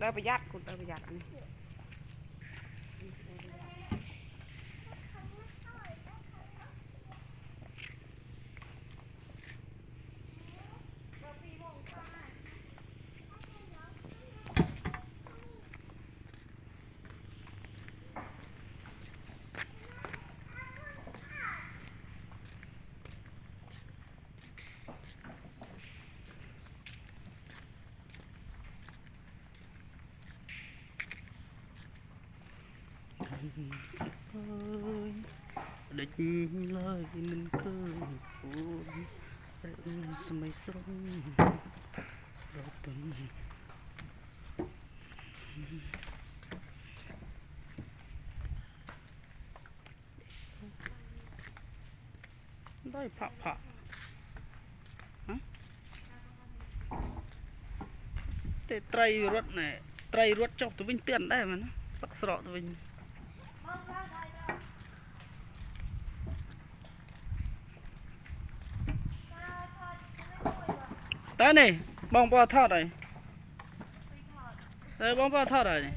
đờiประหยัดคุณđờiประหยัดนี่địch lời mình cười ôi sumai srong sropen đôi phạ phạ thế trai ruột chọc tụi mình tiền đây mà nó tắc sọ tụi mình tới này bong bao thọt này đây bong bao thọt này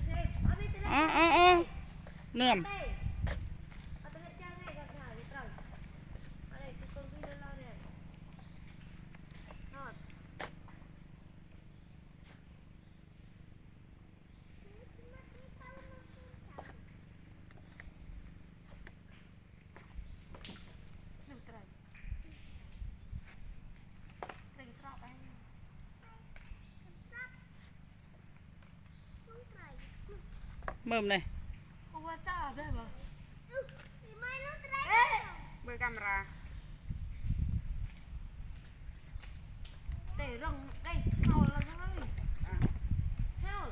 nườm mơm này bơi camera để rồng đây hầu là rồng ơi hầu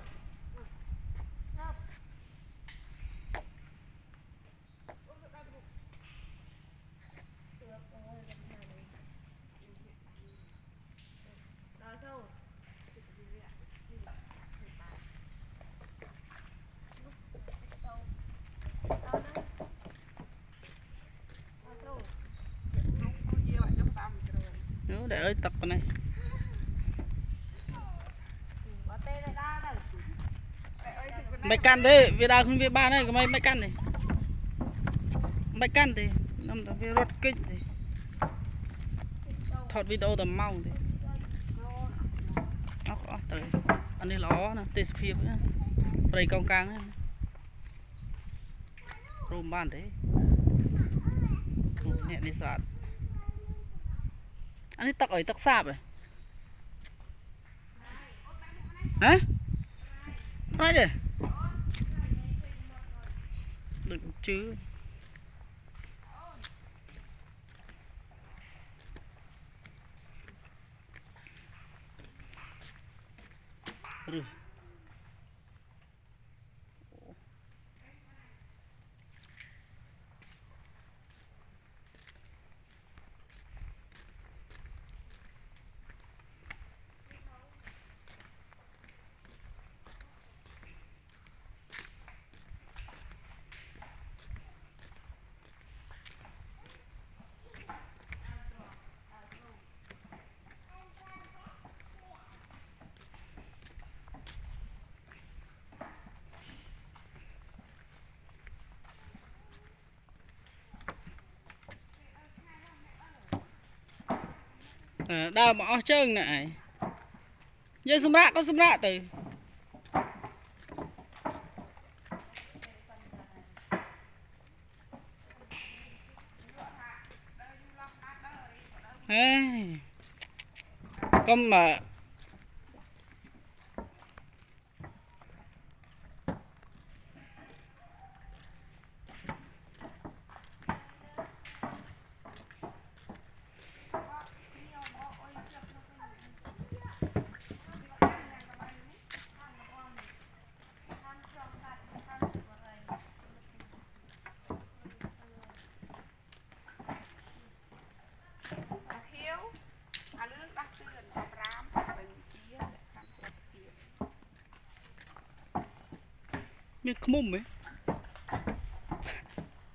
để ơi tập này mày căn thế vì đào không biết ba này có mày căn này mày căn thì nằm ở phía rót kinh thì thọt video tầm mau thì nó khó tới anh đi ló nè tê phê nữa đây con càng ấy rôm ban thế nhẹ đi sạt anh ấy tắc ở tắc sạp rồi hả nói đi đừng chứ rồi đào mỏ trơn này giờ xung rạ có xung rạ từ con mà mình không mồm ấy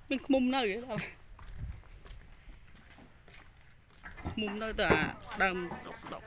mình không mồm nơi vậy đâu mồm nơi ta đang sọc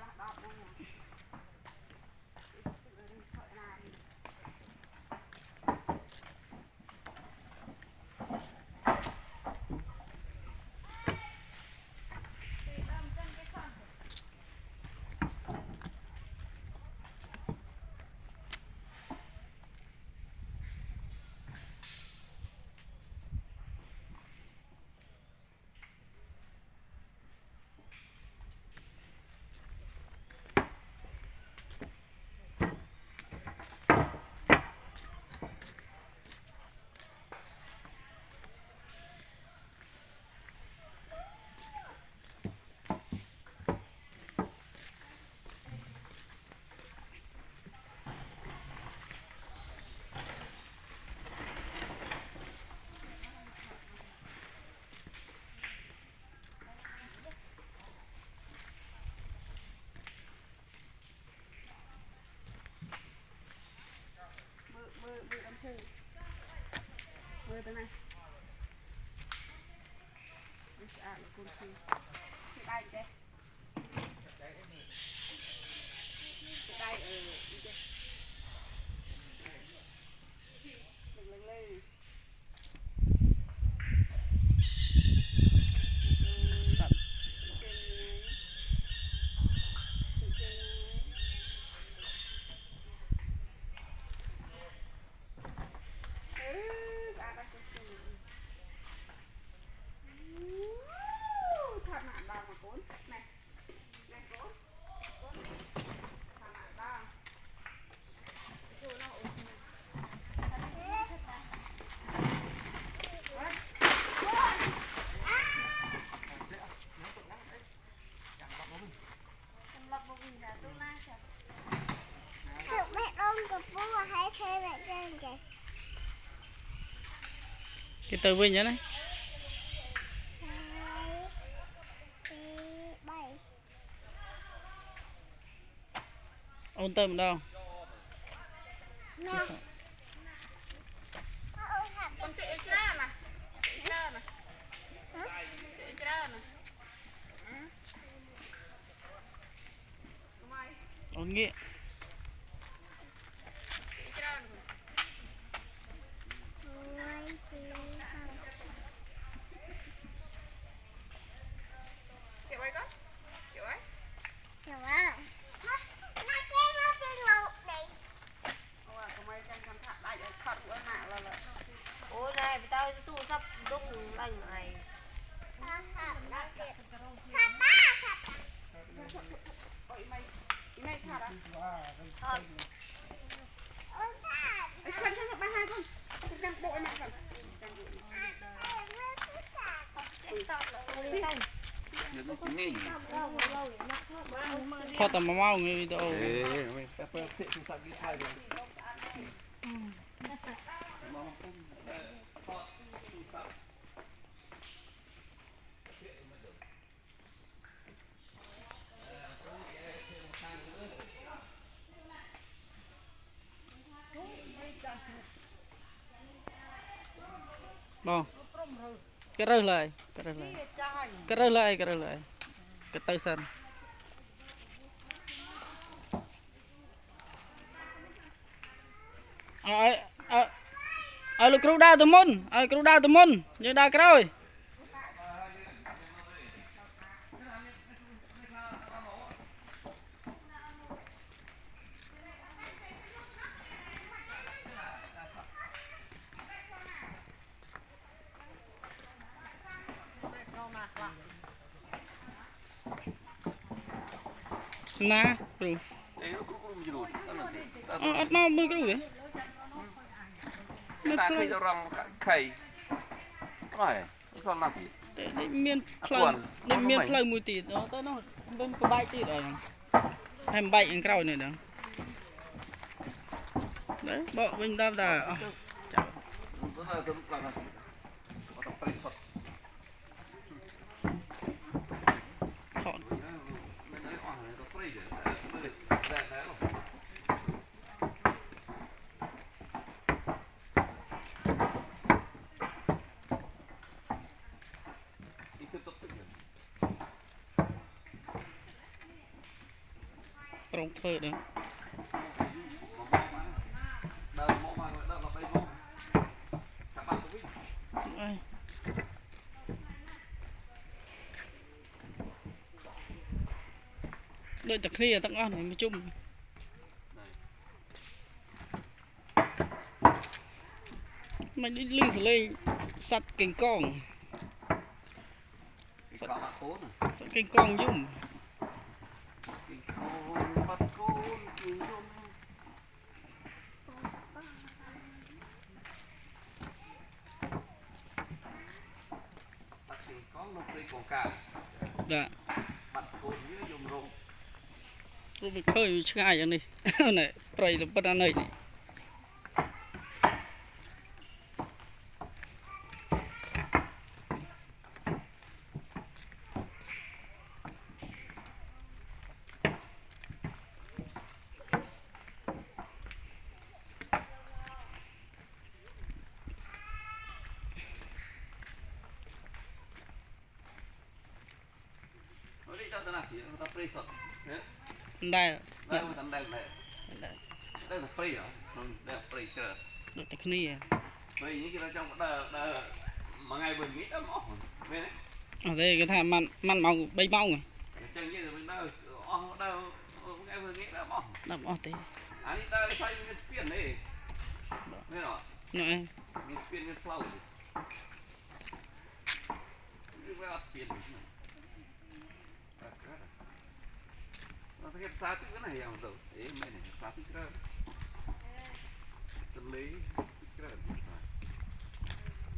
tới này à là con sư đây đây đây đi đây lên lên sạch cái từ bên nhá này ôn tâm đâu con chạy ra nè ra nè chạy ra nè ôn nghĩa kiểu ấy có kiểu ấy ôi này tao tụ sắp lúc lành này mày thả ra thôi ấy khăn ba hai không đang bộ này còn thoát tầm mau người video bon cái rơi lại cái rơi lại cái rơi lại cái rơi lại cái tay sân lục rú đa từ môn rú đa từ môn như đa cái rồi na rồi ăn mau bưng cái rồi ta khi cho rong khay rồi sao làm gì để miên phơi mùi tịt đó tới nó bên cái bay tịt rồi hay bay ăn cào này đó đấy bộ bên đam đà trong phơi đó đợi chặt kia tặng ăn này mới chung mày đi lưng sờ lên sắt cành con sắt cành con dùng dạ tôi bị khơi ngay vậy này này trời là bắt này ta nào chỉ ta prey sọt đây đây là tận đây đây là prey hả đây là prey chưa được cái này prey những cái trong đây mà ngày vừa nghĩ đã mỏ về đấy ở đây cái thằng man màu bay màu này chẳng như là mình đâu ngày vừa nghĩ đã mỏ đập ở thế anh ta xoay cái spiên này nghe rõ này cái spiên cái flow cái spiên nó sẽ xa chút cái này không rồi thế mày này xa chút cái tâm lý cái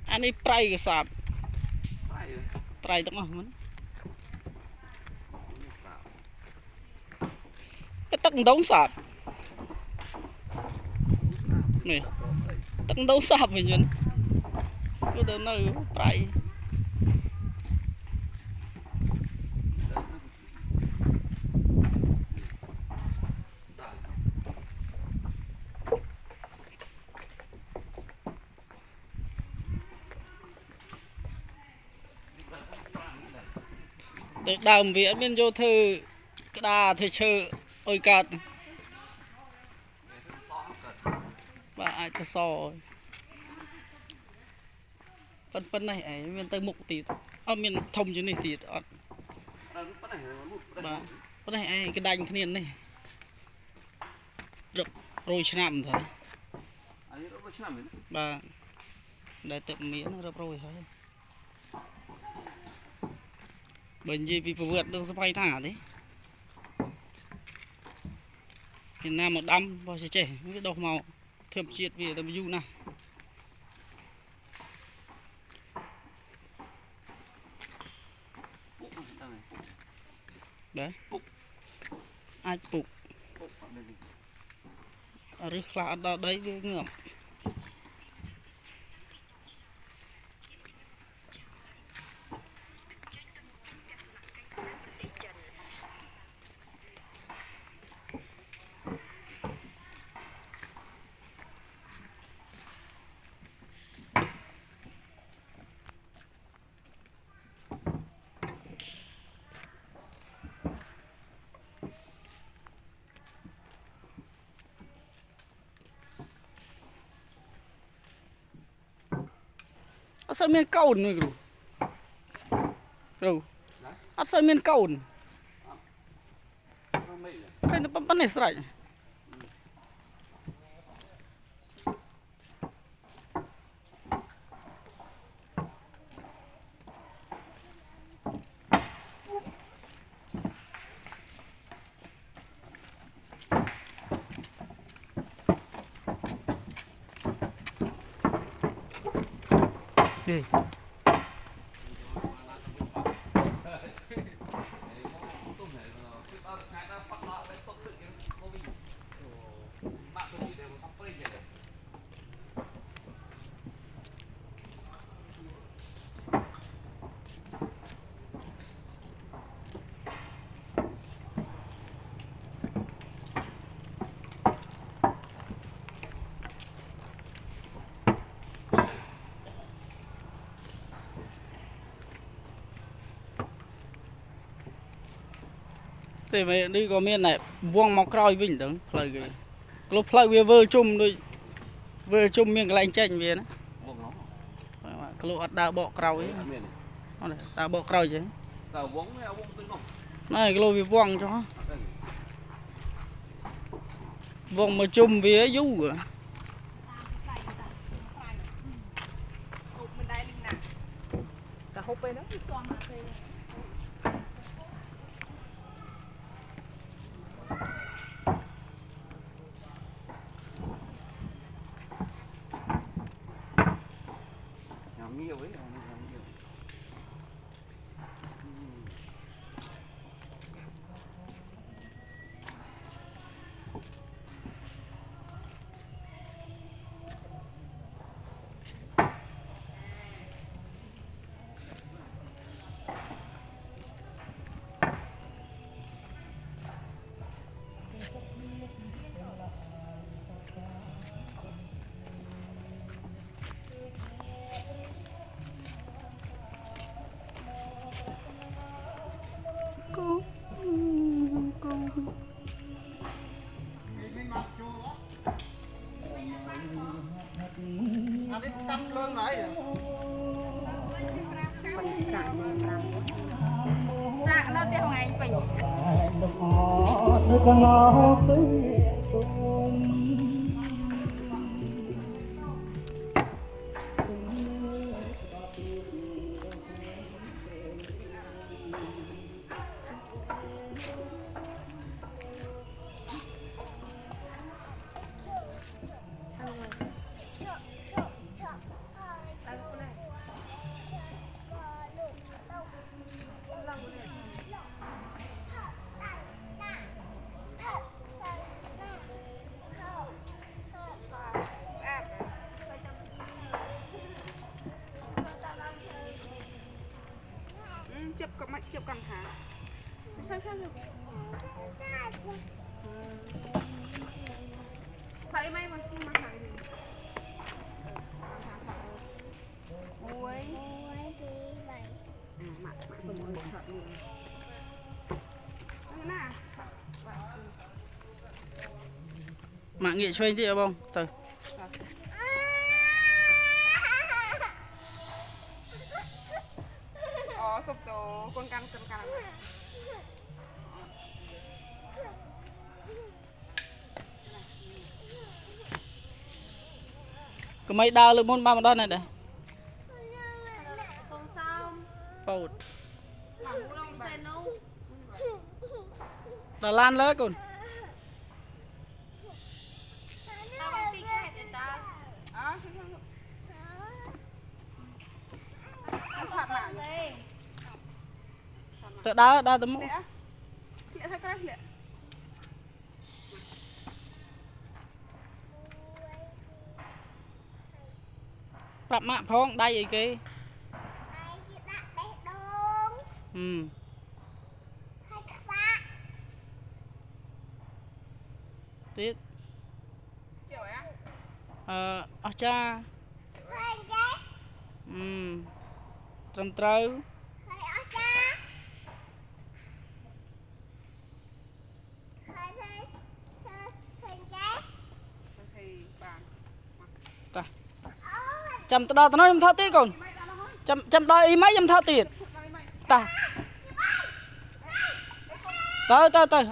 anh ấy pray cái sạp phải pray tao ngon lắm cái tắc đống sạp này tắc đống sạp vậy nhỉ cái đó nó pray đàm viện bên vô thư cái đà thư chơi ôi cát và ai ta so phân này ấy miền tây mục tịt ở miền thông chứ này tịt và phân này ấy cái đành cái này rồi nằm thôi và đại tập miễn nó rồi thôi bởi vì bị vượt được bay thả đấy Việt Nam một đâm vào sẽ trẻ cái đầu màu thơm chiết về tầm du nào đấy ai phục ở đây là ở đấy với ngưỡng sao miền cồn rồi rồi sao miền cồn cái nó bắn này sải đi thế mà đi có miền này vuông mọc roi vinh đó lời cái lúc lời vừa vừa chung miền cái lạnh chanh về đó cái lúc đã bỏ roi ấy ta bỏ roi chứ này cái lô vì vuông cho vuông mà chung về dú à nhiều ấy nhiều cắm lên lại dạ nó tiêu ngày bình đứa con nó chụp cầm chụp cầm hả sao phải may mà hàng gì ôi mặt còn một thật luôn thế nào mạng nghệ xoay thì không từ sụp tổ con căn có mấy đào lượng môn ba một đòn này đây con xong bột mà mua đông xe nấu đào lan lỡ còn tao không đi cái để tao thoạt mạng lên tự đá tấm lẽ chị thấy cái lẽปรับมะพ้องได้อีกกี่tiếp kiểu á ở cha trầm trâu thì bàn ta chầm đo tao nói em thao tiết còn chầm đo ý mấy em thao tiết ta tới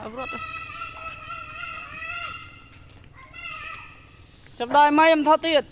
chầm đo mấy em thao tiết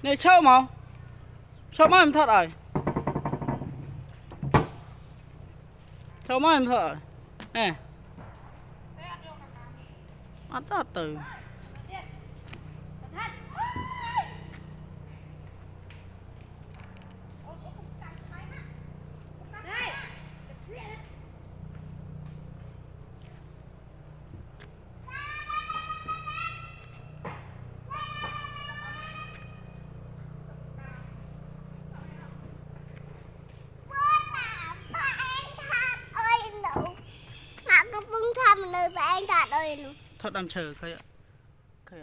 này chơi mà em thật rồi chơi mà em thật rồi nè ăn thật từ thật đam chờ khơi ạ khơi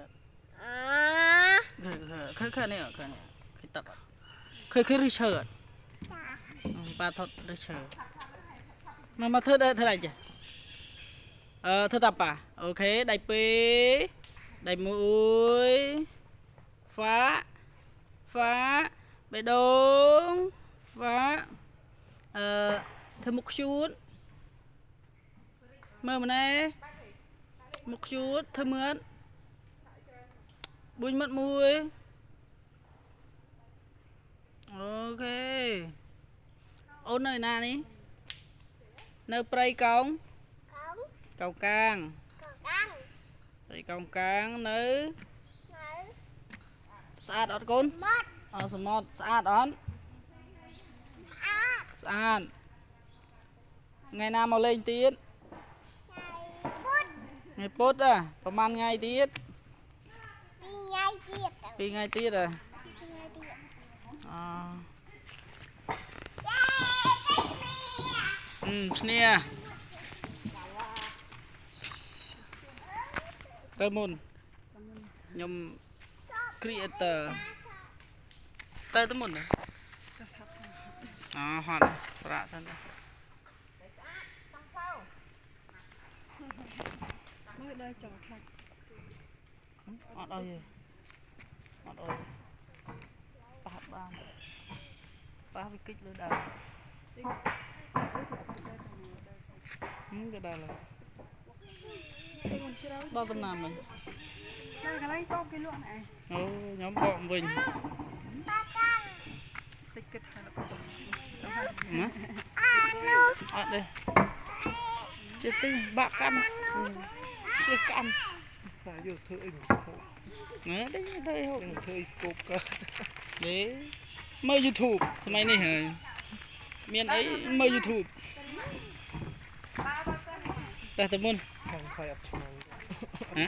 này khơi tật khơi đi chờ ba thật đi chờ mà thưa đây thế này chứ thưa tập à ok đầy pê đầy mũi phá bê đống phá thưa một chút mơ mà này một chút thơ mướn bùi mất mùi ok ôn nơi nào đi nơi prey cong cang prey cong cang nơi sát ọt côn smart sát ọt ស្អាតថ្ងៃណាមកលេងទៀតថ្ងៃពុធប្រហែលថ្ងៃទៀត2ថ្ងៃទៀតអូឈ្នះទៅមុនខ្ញុំ creator ទៅមុនហត់ប្រាក់សិនទៅមើលដល់ចង់ខ្លាច់អត់អីអត់អីប៉ះបានប៉ះវាគិចលើដើមក៏ដល់ដល់តំណាំវិញដល់កន្លែងតបគេលក់ណែអូខ្ញុំបកវិញតិចគិតថាអត់ទេជិះទីបាក់កាន់ជិះកាន់តែយកធ្វើអីនេះទៅហូបធ្វើអីគប់កើតនេះមើល YouTube សម័យនេះហើយមានអីមើល YouTube តែមុនខាងខ្លាយអត់ឆ្ងាញ់ហ៎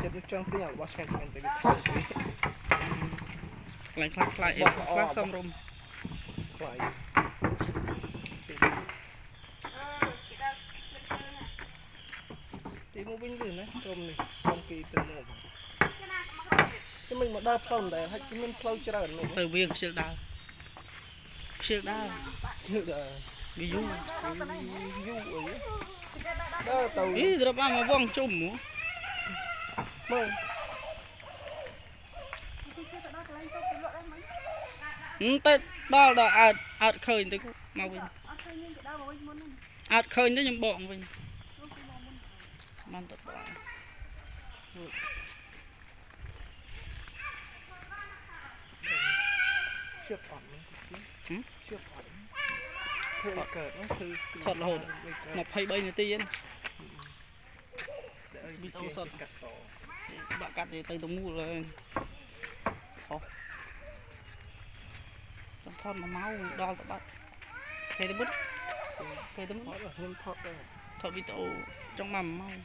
ចិត្តចង់ទិញអារបស់ឆ្ងាញ់ទៅវាខ្លាំងខ្លាយអីខ្លះសំរុំខ្លាយទីមកវិញលឿនណាក្រុមនេះក្រុមពីទៅមកតែមិនមកដើរផ្លូវដែរហើយមានផ្លូវច្រើនមែនទៅវាខ្ជិលដើរវាយូរអីដើរទៅត្រប់មកវងជុំមើលទៅដល់អត់ឃើញទៅមកវិញអត់ឃើញទៅខ្ញុំបកវិញបានទៅបងជឿបអត់ជឿបអត់ធ្វើកើតធ្វើថតរហូត23នាទីហ្នឹងវីដេអូសតកាត់តបាក់កាត់ទៅទៅមូលហើយហោះចាំថត1ម៉ោងដល់ទៅបាត់ពេលទៅមុនខ្ញុំថតវីដេអូចង់មក1ម៉ោង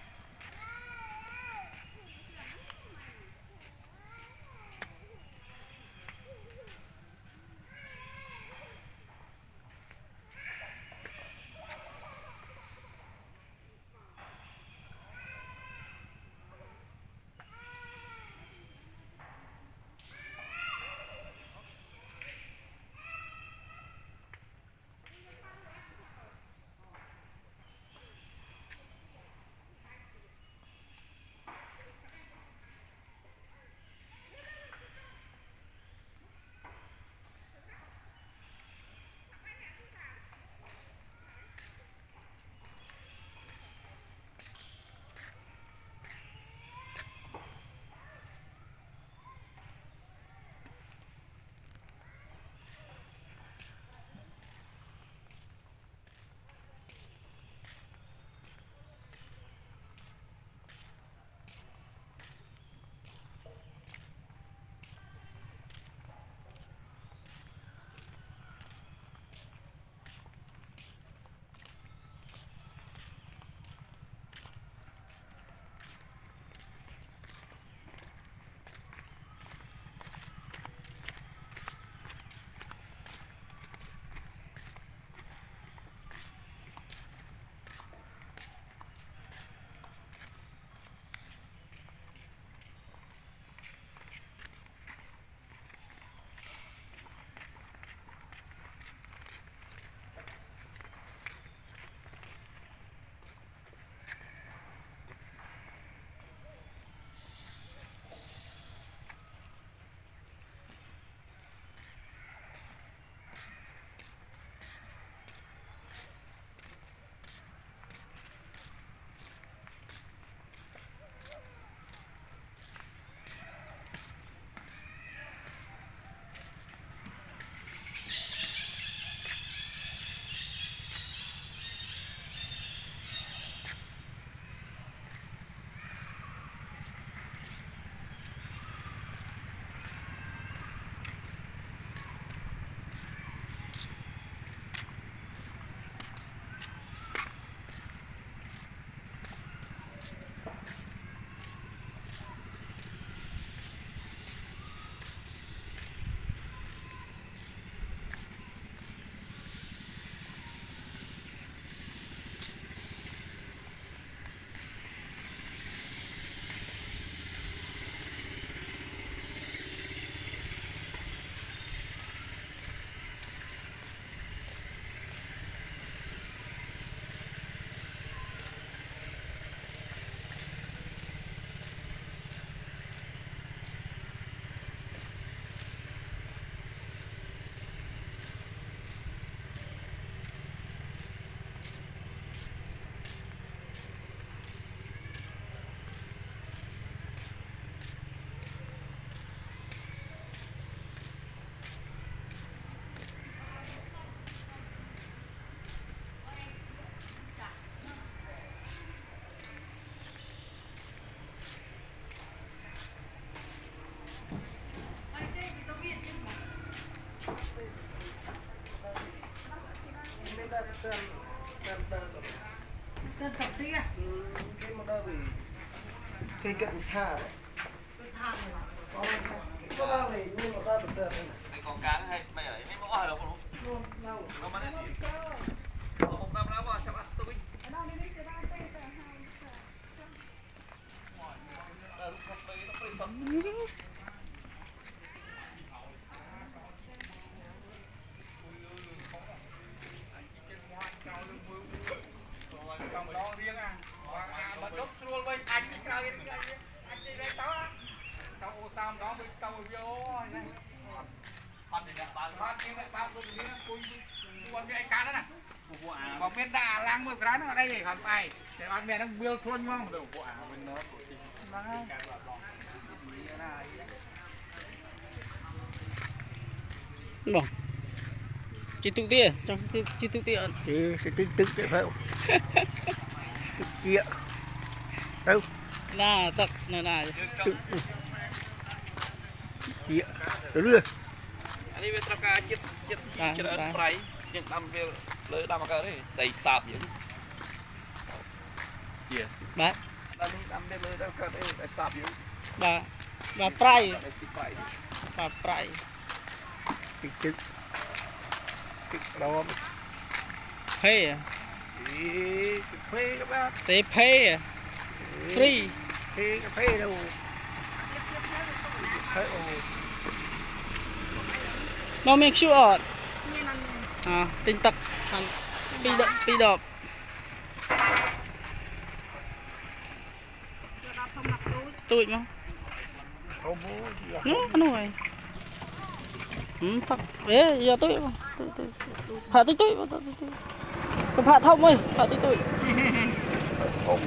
Tên tập tia. Cái mà đâu thì khi cận tha đấy. Có đang thì nhưng mà ta được được này. Đây con cá hay mày ở đây mỏ đâu không? Nó mà đấy. Một năm lá vào cho ăn tôi. Còn bên đà lang một cái nó ở đây thì còn phải để ăn mẹ nó build luôn không? Bon. Chị tụ tia, trong chị tụ tia. Thì sẽ tức thế phải không? Tức kia. Đâu? Na tật na. Kia. Được chưa? Anh đi về trắc cá chết ớt fry nhưng đâm về lưỡi đâm cái đấy đầy sạp vậy. Kìa. Bà Đâm về lưỡi đâm cái đấy đầy sạp vậy. bà prai, Đây chỉ phải đi. bà prai. Tức. Tức đó. Phê à? Thì phê các bác. Tế phê à? Free. Phê cái phê đâu. Phê Nó make sure. À, tinh tật hàng pi đọp. Tụi mà. không bố gì à? Nó rồi. Thật. Ê, giờ tụi. Phá tụi. Phá thông ơi, phá tụi. Không.